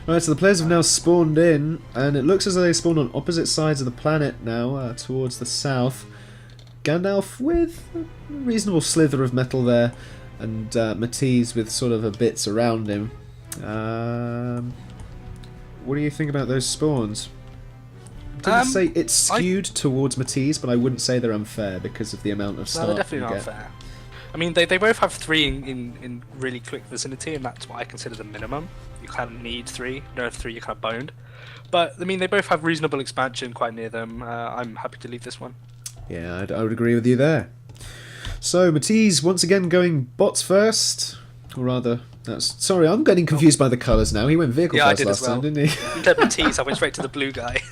Right, so the players have now spawned in, and it looks as though they spawned on opposite sides of the planet now, towards the south. Gandalf with a reasonable slither of metal there, and Matiz with sort of a bits around him. What do you think about those spawns? I didn't say it's skewed towards Matiz, but I wouldn't say they're unfair because of the amount of start. No, they're definitely not unfair. I mean, they both have 3 in really quick vicinity, and that's what I consider the minimum. You kind of need 3. No 3, you're kind of boned. But I mean, they both have reasonable expansion quite near them. I'm happy to leave this one. Yeah, I would agree with you there. So Matiz once again going bots first, or rather, sorry, I'm getting confused by the colours now. He went vehicle first last time, didn't he? You said Matiz, I went straight to the blue guy.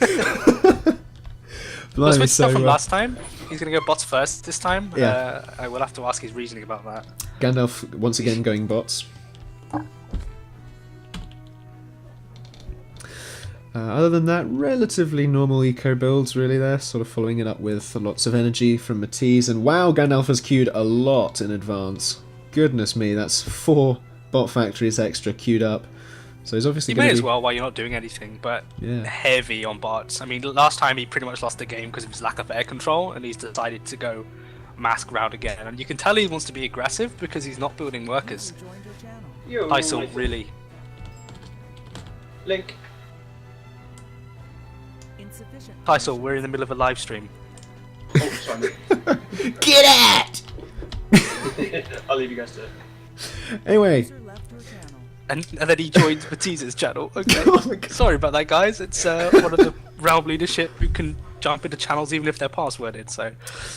Blimey, so from last time, he's going to go bots first this time. Yeah. I will have to ask his reasoning about that. Gandalf once again going bots. Other than that, relatively normal eco builds really there, sort of following it up with lots of energy from Matiz. And wow, Gandalf has queued a lot in advance. Goodness me, that's 4 bot factories extra queued up. So he's obviously may as well while you're not doing anything, but yeah, heavy on bots. I mean, last time he pretty much lost the game because of his lack of air control, and he's decided to go mask round again. And you can tell he wants to be aggressive because he's not building workers. Tysil really. Link. Tysil, we're in the middle of a live stream. Oh, sorry. Get at! I'll leave you guys to it. Anyway. And then he joins Matiz's channel. Okay. Oh Sorry about that, guys. It's one of the realm leadership who can jump into channels even if they're passworded.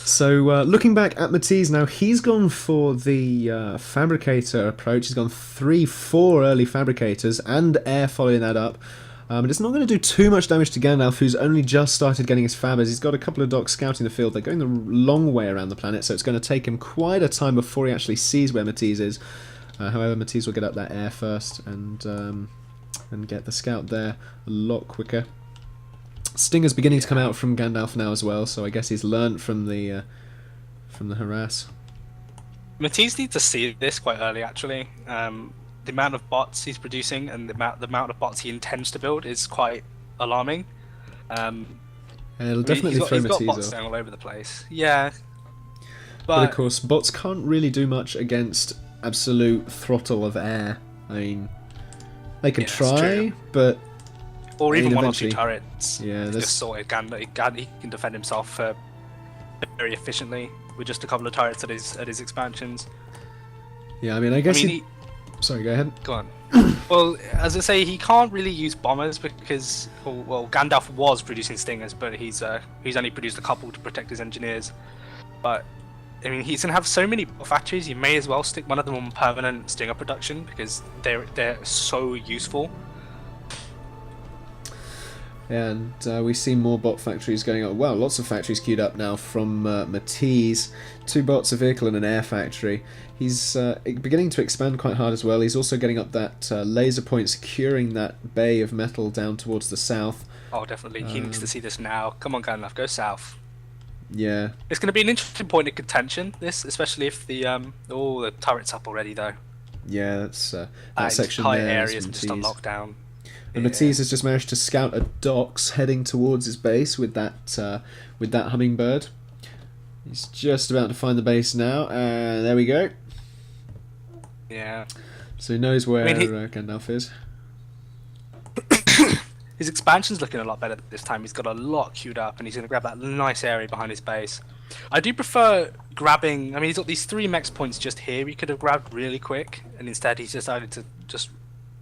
So looking back at Matiz now, he's gone for the fabricator approach. He's gone 3-4 early fabricators and air following that up. But it's not going to do too much damage to Gandalf, who's only just started getting his fabbers. He's got a couple of dogs scouting the field. They're going the long way around the planet, so it's going to take him quite a time before he actually sees where Matiz is. However, Matiz will get up that air first and get the scout there a lot quicker. Stinger's beginning to come out from Gandalf now as well, so I guess he's learnt from the harass. Matiz needs to see this quite early, actually. The amount of bots he's producing and the amount of bots he intends to build is quite alarming. It'll definitely throw he's got Matiz bots off. down all over the place. Yeah, But of course, bots can't really do much against absolute throttle of air. I mean, they can try, but or even one or eventually, two turrets. Yeah, it's just sorted. He can defend himself very efficiently with just a couple of turrets at his expansions. Yeah, I mean, I guess. Sorry, go ahead. Go on. Well, as I say, he can't really use bombers because, well, Gandalf was producing stingers, but he's only produced a couple to protect his engineers. But I mean, he's gonna have so many factories. You may as well stick one of them on permanent stinger production because they're so useful. And we see more bot factories going up. Wow, lots of factories queued up now from Matiz. 2 bots, a vehicle, and an air factory. He's beginning to expand quite hard as well. He's also getting up that laser point, securing that bay of metal down towards the south. Oh, definitely. He needs to see this now. Come on, Gandalf, go south. Yeah. It's going to be an interesting point of contention, this, especially if the turret's up already, though. Yeah, that's that section high there. areas and just on lockdown. And Matiz has just managed to scout a docks heading towards his base with that hummingbird. He's just about to find the base now. There we go. Yeah. So he knows where Gandalf is. His expansion's looking a lot better this time. He's got a lot queued up, and he's going to grab that nice area behind his base. I do prefer grabbing. I mean, he's got these 3 max points just here. He could have grabbed really quick, and instead he's decided to just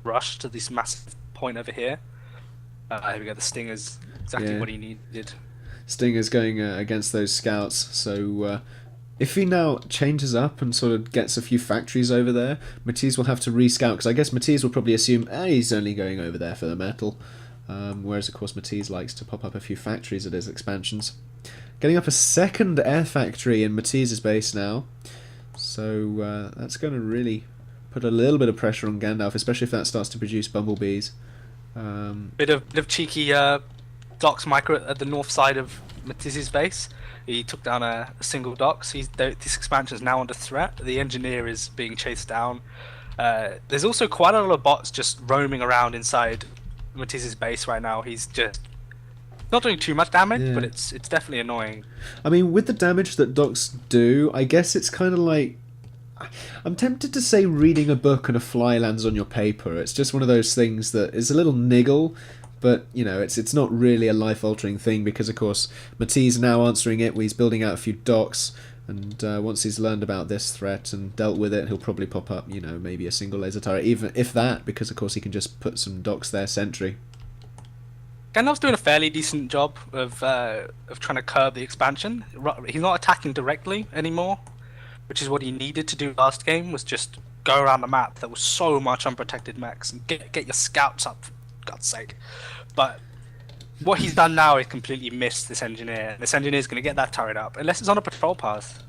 rush to this massive point over here. Here we go. The Stinger's exactly what he needed. Stinger's going against those scouts. So if he now changes up and sort of gets a few factories over there, Matiz will have to re-scout, because I guess Matiz will probably assume he's only going over there for the metal. Whereas, of course, Matiz likes to pop up a few factories at his expansions. Getting up a second air factory in Matiz's base now. So that's going to really put a little bit of pressure on Gandalf, especially if that starts to produce bumblebees. Bit of cheeky docks micro at the north side of Matiz's base. He took down a single docks. This expansion is now under threat. The engineer is being chased down. There's also quite a lot of bots just roaming around inside Matiz's base right now. He's just not doing too much damage, Yeah. but it's definitely annoying. I mean, with the damage that docks do, I guess it's kind of like... I'm tempted to say reading a book and a fly lands on your paper. It's just one of those things that is a little niggle, but, you know, it's not really a life-altering thing because, of course, Matiz now answering it. He's building out a few docks, and once he's learned about this threat and dealt with it, he'll probably pop up, you know, maybe a single laser turret, even if that, because, of course, he can just put some docks there sentry. Gandalf's doing a fairly decent job of trying to curb the expansion. He's not attacking directly anymore, which is what he needed to do last game, was just go around the map. There was so much unprotected mechs, and get your scouts up, for God's sake. But what he's done now is completely missed this engineer. This engineer is going to get that turret up, unless it's on a patrol path.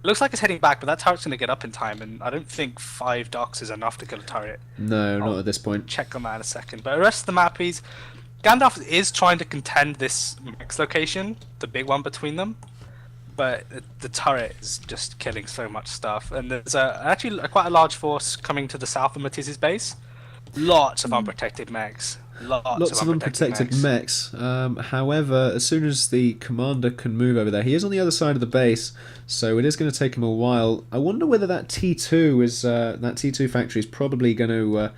It looks like it's heading back, but that turret's going to get up in time, and I don't think 5 docks is enough to kill a turret. No, not at this point. Check on that in a second. But the rest of the map, Gandalf is trying to contend this mech's location, the big one between them. But the turret is just killing so much stuff, and there's actually quite a large force coming to the south of Matiz's base. Lots of unprotected mechs. Lots of unprotected mechs. However, as soon as the commander can move over there, he is on the other side of the base, so it is going to take him a while. I wonder whether that T2 is that T2 factory is probably going to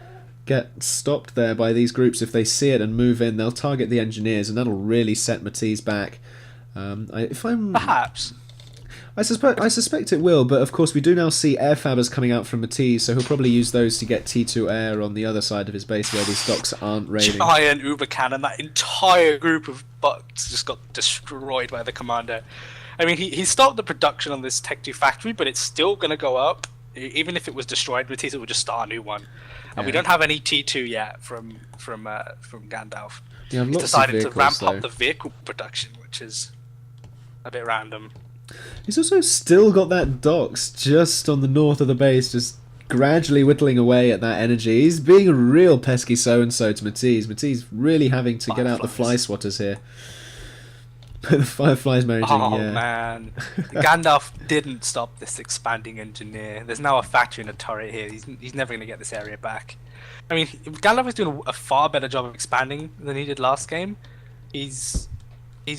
get stopped there by these groups. If they see it and move in, they'll target the engineers, and that'll really set Matiz back. Perhaps. I suspect it will, but of course we do now see air fabbers coming out from Matiz, so he'll probably use those to get T2 air on the other side of his base where these docks aren't raiding. Giant Uber cannon, that entire group of bots just got destroyed by the commander. I mean, he stopped the production on this Tech 2 factory, but it's still going to go up. Even if it was destroyed, Matiz would just start a new one. And we don't have any T2 yet from Gandalf. Yeah, He's decided to ramp up the vehicle production, which is a bit random. He's also still got that docks just on the north of the base, just gradually whittling away at that energy. He's being a real pesky so-and-so to Matiz. Matiz really having to get out the fly swatters here. The Fireflies managing, Oh yeah. man, Gandalf didn't stop this expanding engineer. There's now a factory and a turret here. He's never going to get this area back. I mean, Gandalf is doing a far better job of expanding than he did last game. He's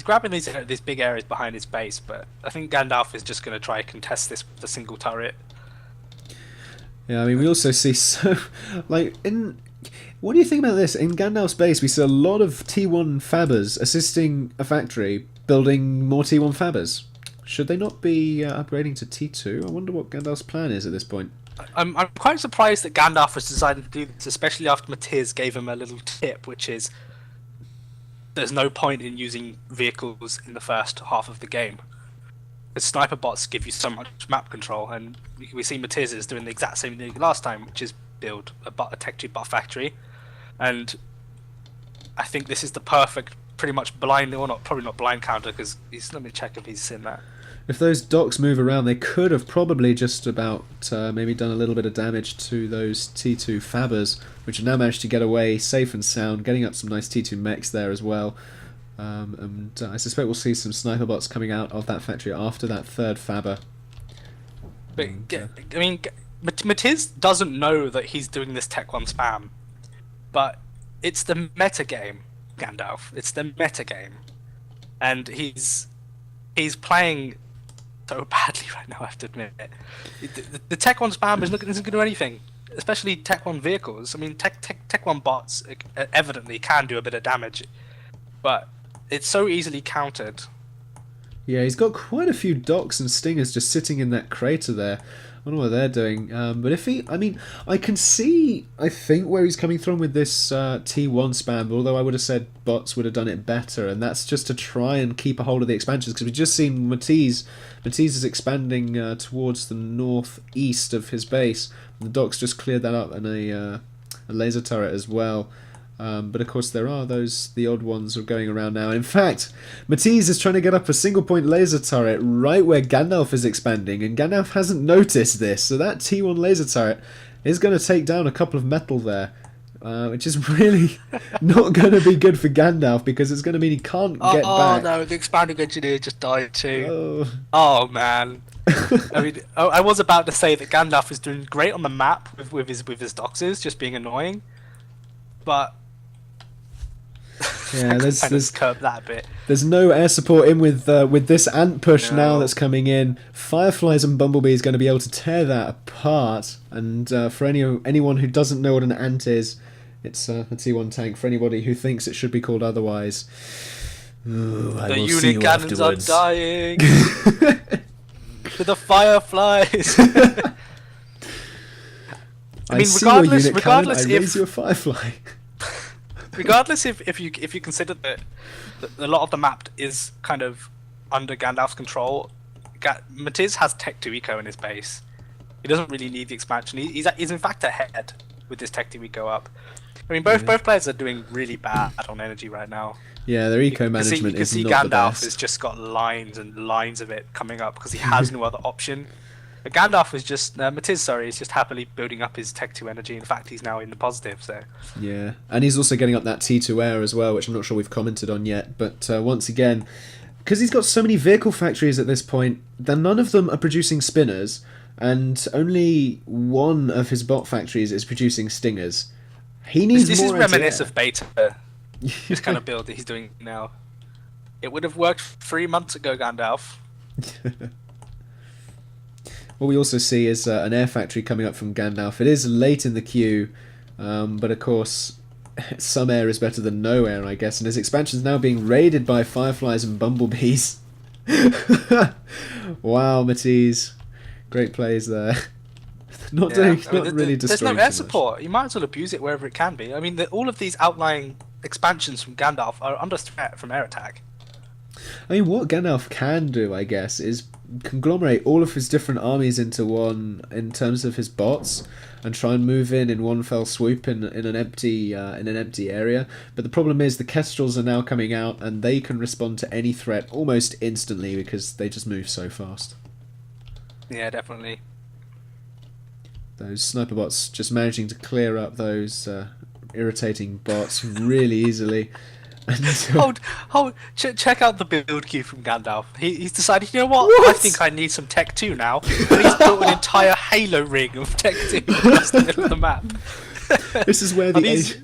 grabbing these big areas behind his base, but I think Gandalf is just going to try and contest this with a single turret. Yeah, I mean, we also see what do you think about this? In Gandalf's base, we see a lot of T1 fabbers assisting a factory building more T1 fabbers. Should they not be upgrading to T2? I wonder what Gandalf's plan is at this point. I'm quite surprised that Gandalf has decided to do this, especially after Matiz gave him a little tip, which is there's no point in using vehicles in the first half of the game. The sniper bots give you so much map control, and we see Matiz is doing the exact same thing last time, which is build a Tech 2 bot factory. And I think this is the perfect, pretty much blind, or not, probably not blind counter, because let me check if he's seen that. If those docks move around, they could have probably just about maybe done a little bit of damage to those T2 fabbers, which have now managed to get away safe and sound, getting up some nice T2 mechs there as well. And I suspect we'll see some sniper bots coming out of that factory after that third fabber. But I mean, Matiz doesn't know that he's doing this Tech 1 spam, but it's the meta game, Gandalf. It's the meta game, and he's playing so badly right now, I have to admit. The Tech 1 spam isn't going to do anything, especially Tech 1 vehicles. I mean, Tech 1 bots evidently can do a bit of damage, but it's so easily countered. Yeah, he's got quite a few docks and stingers just sitting in that crater there. I don't know what they're doing. But if I can see, I think, where he's coming from with this T1 spam, although I would have said bots would have done it better, and that's just to try and keep a hold of the expansions, because we've just seen Matiz is expanding towards the northeast of his base, and the docks just cleared that up, and a laser turret as well. But of course there are the odd ones are going around now. In fact, Matiz is trying to get up a single point laser turret right where Gandalf is expanding, and Gandalf hasn't noticed this, so that T1 laser turret is going to take down a couple of metal there, which is really not going to be good for Gandalf, because it's going to mean he can't get back. Oh no, the expanding engineer just died too. Oh man. I mean, I was about to say that Gandalf is doing great on the map with his doxes, just being annoying, but Yeah, kind of curb that a bit. there's no air support in with this ant push No. now that's coming in. Fireflies and Bumblebees going to be able to tear that apart. And for anyone who doesn't know what an ant is, it's a T1 tank. For anybody who thinks it should be called otherwise, ooh, I The will see unit you cannons afterwards. are dying. To the fireflies. I mean, see your regardless, unit cannon, regardless I if raise you a firefly. regardless if you consider that a lot of the map is kind of under Gandalf's control, Matiz has Tech 2 Eco in his base. He doesn't really need the expansion. He's in fact ahead with this Tech 2 Eco up. I mean, both players are doing really bad on energy right now. Yeah, their eco management You can is see not the Gandalf best. has just got lines and lines of it coming up because he has no other option. But Gandalf is just Matiz, sorry, is just happily building up his Tech 2 energy. In fact, he's now in the positive. So Yeah, and he's also getting up that T2 air as well, which I'm not sure we've commented on yet. But once again, because he's got so many vehicle factories at this point, then none of them are producing spinners, and only one of his bot factories is producing stingers. He needs this is more reminiscent anti-air. of Beta. This kind of build that he's doing now. It would have worked 3 months ago, Gandalf. What we also see is an air factory coming up from Gandalf. It is late in the queue, but of course, some air is better than no air, I guess. And his expansion is now being raided by fireflies and bumblebees. Wow, Matiz, great plays there. Not really There's destroying no air too much. support. You might as well abuse it wherever it can be. I mean, all of these outlying expansions from Gandalf are under threat from air attack. I mean, what Gandalf can do, I guess, is conglomerate all of his different armies into one in terms of his bots, and try and move in one fell swoop in an empty area. But the problem is the Kestrels are now coming out, and they can respond to any threat almost instantly because they just move so fast. Yeah, definitely. Those sniper bots just managing to clear up those irritating bots really easily. And, Check out the build queue from Gandalf. He's decided, you know what? I think I need some Tech 2 now. And he's built an entire Halo ring of Tech 2 across the middle of the map. This is where this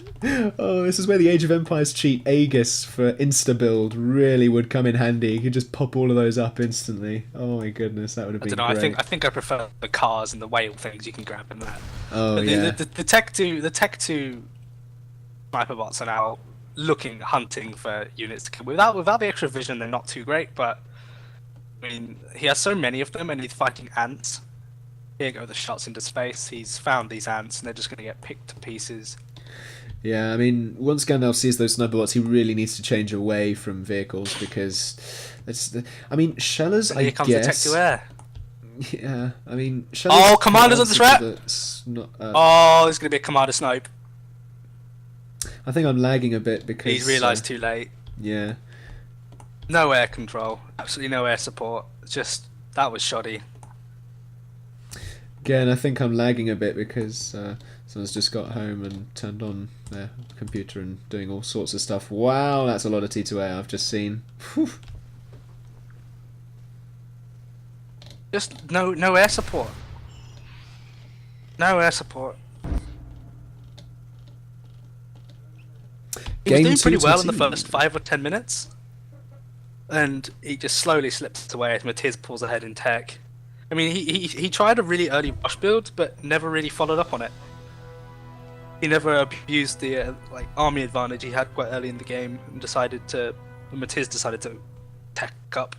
is where the Age of Empires cheat Aegis for insta build really would come in handy. You could just pop all of those up instantly. Oh my goodness, that would have I been don't know. great. I think I prefer the cars and the whale things you can grab in that. Oh But yeah. the Tech 2 sniper bots are now hunting for units to kill. Without the extra vision, they're not too great. But I mean, he has so many of them, and he's fighting ants. Here go the shots into space. He's found these ants, and they're just going to get picked to pieces. Yeah, I mean, once Gandalf sees those sniper bots, he really needs to change away from vehicles because I mean, Shellers, And here comes the Tech 2 air. Yeah, I mean, Shellers. Oh, Commander's under threat! Not, There's going to be a commander snipe. I think I'm lagging a bit because He's realised too late. Yeah. No air control. Absolutely no air support. That was shoddy. Again, I think I'm lagging a bit because someone's just got home and turned on their computer and doing all sorts of stuff. Wow, that's a lot of T2A I've just seen. Whew. Just no air support. No air support. He was Game doing pretty two well in the team. first 5 or 10 minutes, and he just slowly slips away as Matiz pulls ahead in tech. I mean, he tried a really early rush build, but never really followed up on it. He never abused the army advantage he had quite early in the game, and Matiz decided to tech up.